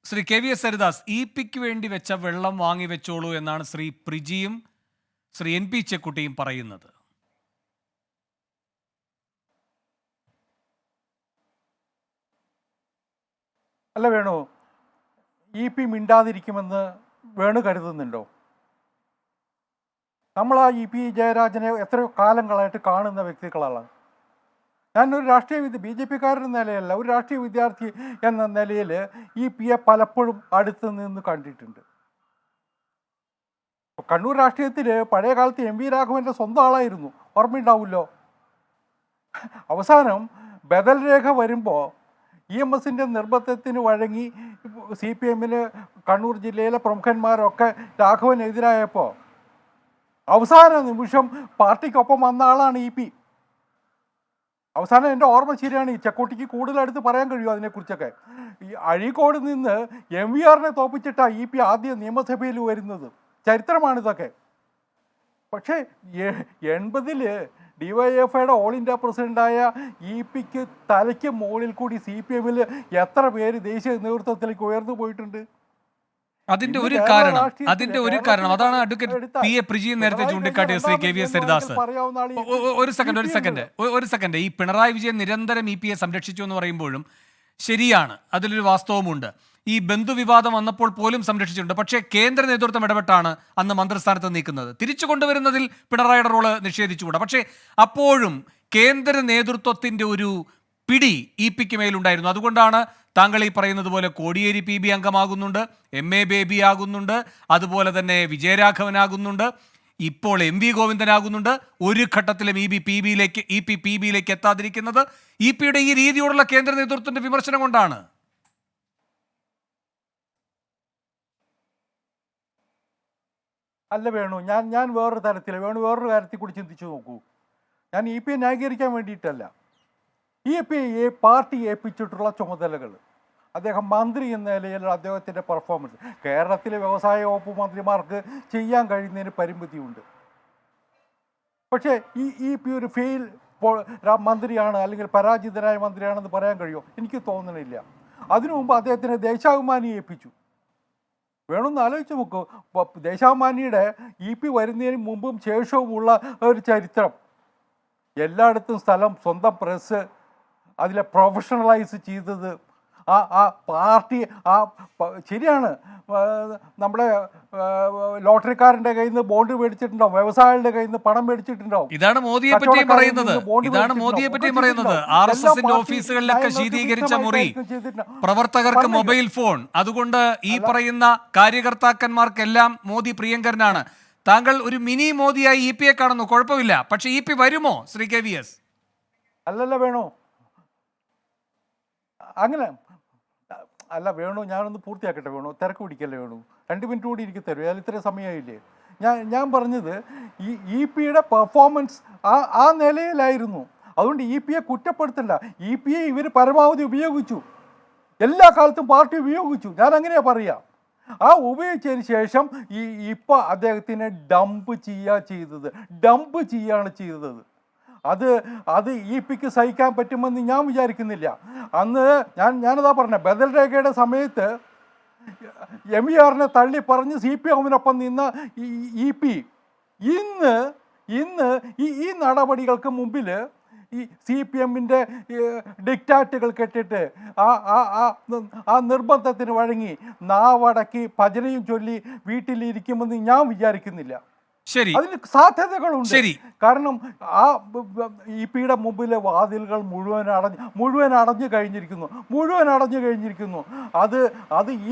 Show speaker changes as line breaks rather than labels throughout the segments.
Shri KVS Haridas, ഇപിക്ക് വേണ്ടി വെച്ച വെള്ളം വാങ്ങി വെച്ചോളൂ എന്നാണ് ശ്രീ പ്രിജിയും ശ്രീ NP ചെക്കുട്ടിയും പറയുന്നത്.
അല്ല വേണു, EP മിണ്ടാതിരിക്കുമെന്ന് വേണു കരുതുന്നുണ്ടോ? നമ്മൾ ആ EP ജയരാജനെ എത്രയോ കാലങ്ങളായിട്ട് കാണുന്ന വ്യക്തികളാണ്. ഞാനൊരു BJP കാരൻ എന്ന നിലയല്ല, ഒരു രാഷ്ട്രീയ വിദ്യാർത്ഥി എന്ന നിലയിൽ EPയെ പലപ്പോഴും അടുത്ത് നിന്ന് കണ്ടിട്ടുണ്ട്. കണ്ണൂർ രാഷ്ട്രീയത്തിൽ പഴയ കാലത്ത് MV രാഘവൻ്റെ സ്വന്തം ആളായിരുന്നു, ഓർമ്മയുണ്ടാവുമല്ലോ. അവസാനം ബദൽ രേഖ വരുമ്പോൾ EMSൻ്റെ നിർബന്ധത്തിന് വഴങ്ങി CPMന് കണ്ണൂർ ജില്ലയിലെ പ്രമുഖന്മാരൊക്കെ രാഘവനെതിരായപ്പോൾ അവസാന നിമിഷം പാർട്ടിക്കൊപ്പം വന്ന ആളാണ് EP. അവസാനം എൻ്റെ ഓർമ്മ ശരിയാണ്, ഈ ചെക്കോട്ടിക്ക് കൂടുതലെടുത്ത് പറയാൻ കഴിയുമോ അതിനെക്കുറിച്ചൊക്കെ. ഈ അഴീക്കോട് നിന്ന് MVRനെ തോപ്പിച്ചിട്ടാണ് EP ആദ്യം നിയമസഭയിൽ വരുന്നത്. ചരിത്രമാണിതൊക്കെ. പക്ഷേ 80-ൽ DYFIയുടെ ഓൾ ഇന്ത്യ പ്രസിഡൻ്റായ EPക്ക് തലയ്ക്ക് മുകളിൽ കൂടി CPMൽ എത്ര പേര് ദേശീയ നേതൃത്വത്തിലേക്ക് ഉയർന്നു പോയിട്ടുണ്ട്.
അതിന്റെ ഒരു കാരണം അതാണ് അഡ്വക്കേറ്റ് PA പ്രിജി നേരത്തെ ചൂണ്ടിക്കാട്ടിയ ശ്രീ KVS ഹരിദാസ്. ഒരു സെക്കൻഡ് ഈ പിണറായി വിജയൻ നിരന്തരം EPയെ സംരക്ഷിച്ചു എന്ന് പറയുമ്പോഴും ശരിയാണ്, അതിലൊരു വാസ്തവമുണ്ട്. ഈ ബന്ധുവിവാദം വന്നപ്പോൾ പോലും സംരക്ഷിച്ചിട്ടുണ്ട്. പക്ഷേ കേന്ദ്ര നേതൃത്വം ഇടപെട്ടാണ് അന്ന് മന്ത്രിസ്ഥാനത്ത് നീക്കുന്നത്. തിരിച്ചു കൊണ്ടുവരുന്നതിൽ പിണറായിയുടെ റോള് നിഷേധിച്ചുകൂടാ. പക്ഷേ അപ്പോഴും കേന്ദ്ര നേതൃത്വത്തിന്റെ ഒരു പിടി EPക്ക് മേലുണ്ടായിരുന്നു. അതുകൊണ്ടാണ് താങ്കൾ ഈ പറയുന്നത് പോലെ കോടിയേരി PB അംഗമാകുന്നുണ്ട്, MA ബേബി ആകുന്നുണ്ട്, അതുപോലെ തന്നെ വിജയരാഘവനാകുന്നുണ്ട്, ഇപ്പോൾ MV ഗോവിന്ദനാകുന്നുണ്ട്. ഒരു ഘട്ടത്തിലും EP PBയിലേക്ക് എത്താതിരിക്കുന്നത് EPയുടെ ഈ രീതിയോടുള്ള കേന്ദ്ര നേതൃത്വത്തിന്റെ വിമർശനം കൊണ്ടാണ്.
അല്ല വേണു, ഞാൻ വേറൊരു തരത്തിൽ വേറൊരു കാര്യത്തിൽ കൂടി ചിന്തിച്ചു നോക്കൂ. ഞാൻ EPയെ ന്യായീകരിക്കാൻ വേണ്ടിയിട്ടല്ല. EPയെ പാർട്ടി ഏൽപ്പിച്ചിട്ടുള്ള ചുമതലകൾ, അദ്ദേഹം മന്ത്രി എന്ന നിലയിലുള്ള അദ്ദേഹത്തിൻ്റെ പെർഫോമൻസ്, കേരളത്തിലെ വ്യവസായ വകുപ്പ് മന്ത്രിമാർക്ക് ചെയ്യാൻ കഴിയുന്നതിന് പരിമിതിയുണ്ട്. പക്ഷേ ഈ EP ഒരു ഫെയിൽ മന്ത്രിയാണ് അല്ലെങ്കിൽ പരാജിതനായ മന്ത്രിയാണെന്ന് പറയാൻ കഴിയുമോ? എനിക്ക് തോന്നണില്ല. അതിനു മുമ്പ് അദ്ദേഹത്തിനെ ദേശാഭിമാനി ഏൽപ്പിച്ചു. വേണമെന്ന് ആലോചിച്ച് നോക്കൂ. ദേശാഭിമാനിയുടെ EP വരുന്നതിന് മുമ്പും ശേഷവുമുള്ള ഒരു ചരിത്രം, എല്ലായിടത്തും സ്ഥലം, സ്വന്തം പ്രസ്, അതിലെ പ്രൊഫഷണലൈസ് ചെയ്തത്, ആ പാർട്ടി ശരിയാണ്. നമ്മുടെ ലോട്ടറിക്കാരൻ്റെ കയ്യിൽ നിന്ന് ബോണ്ട് മേടിച്ചിട്ടുണ്ടാവും, വ്യവസായികളുടെ കയ്യിൽ നിന്ന് പണം മേടിച്ചിട്ടുണ്ടാവും.
ഇതാണ് മോദിയെ പറ്റി പറയുന്നത്. RSSന്റെ ഓഫീസുകളിലൊക്കെ ശീതീകരിച്ച മുറി, പ്രവർത്തകർക്ക് മൊബൈൽ ഫോൺ. അതുകൊണ്ട് ഈ പറയുന്ന കാര്യകർത്താക്കന്മാർക്കെല്ലാം മോദി പ്രിയങ്കരനാണ്. താങ്കൾ ഒരു മിനി മോദിയായി EPയെ കാണുന്നു, കുഴപ്പമില്ല. പക്ഷെ EP വരുമോ ശ്രീ KVS?
അല്ലല്ല വേണു, അങ്ങനെ അല്ല വേണു, ഞാനൊന്ന് പൂർത്തിയാക്കട്ടെ വേണു, തിരക്ക് പിടിക്കല്ലേ വേണു. 2 മിനിറ്റ് കൂടി എനിക്ക് തരും, അതിൽ ഇത്ര സമയമായില്ലേ. ഞാൻ പറഞ്ഞത് ഈ EPയുടെ പെർഫോമൻസ് ആ നിലയിലായിരുന്നു. അതുകൊണ്ട് EPയെ കുറ്റപ്പെടുത്തണ്ട. EPയെ ഇവർ പരമാവധി ഉപയോഗിച്ചു, എല്ലാ കാലത്തും പാർട്ടി ഉപയോഗിച്ചു. ഞാൻ അങ്ങനെയാ പറയാ. ആ ഉപയോഗിച്ചതിന് ശേഷം ഇപ്പോൾ അദ്ദേഹത്തിനെ ഡംപ് ചെയ്യാണ് ചെയ്തത്. അത് EPക്ക് സഹിക്കാൻ പറ്റുമെന്ന് ഞാൻ വിചാരിക്കുന്നില്ല. അന്ന് ഞാനതാ പറഞ്ഞ ബദൽ രേഖയുടെ സമയത്ത് MVRനെ തള്ളി പറഞ്ഞ് CPMനൊപ്പം നിന്ന EP ഇന്ന് ഈ നടപടികൾക്ക് മുമ്പിൽ ഈ CPMൻ്റെ ഡിക്റ്റാറ്റുകൾ കെട്ടിട്ട് ആ നിർബന്ധത്തിന് വഴങ്ങി നാവടക്കി ഭജനയും ചൊല്ലി വീട്ടിലിരിക്കുമെന്ന് ഞാൻ വിചാരിക്കുന്നില്ല.
ശരി,
അതിന് സാധ്യതകളുണ്ട്. കാരണം ആ EPയുടെ മുമ്പിലെ വാതിലുകൾ മുഴുവൻ അടഞ്ഞു കഴിഞ്ഞിരിക്കുന്നു. അത്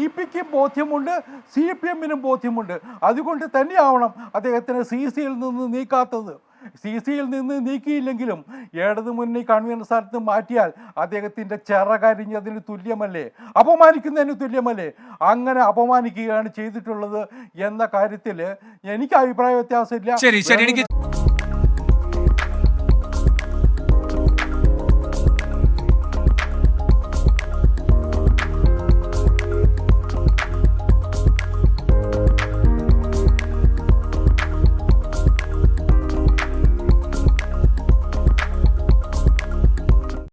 EPക്ക് ബോധ്യമുണ്ട്, CPMനും ബോധ്യമുണ്ട്. അതുകൊണ്ട് തന്നെയാവണം അദ്ദേഹത്തിനെ CCയിൽ നിന്ന് നീക്കാത്തത്. CCയിൽ നിന്ന് നീക്കിയില്ലെങ്കിലും ഇടതു മുന്നണി കൺവീനർ സ്ഥാനത്ത് മാറ്റിയാൽ അദ്ദേഹത്തിൻ്റെ ചിറകരിഞ്ഞതിന് തുല്യമല്ലേ, അപമാനിക്കുന്നതിന് തുല്യമല്ലേ? അങ്ങനെ അപമാനിക്കുകയാണ് ചെയ്തിട്ടുള്ളത് എന്ന കാര്യത്തിൽ എനിക്ക് അഭിപ്രായ വ്യത്യാസമില്ല.
ശരി.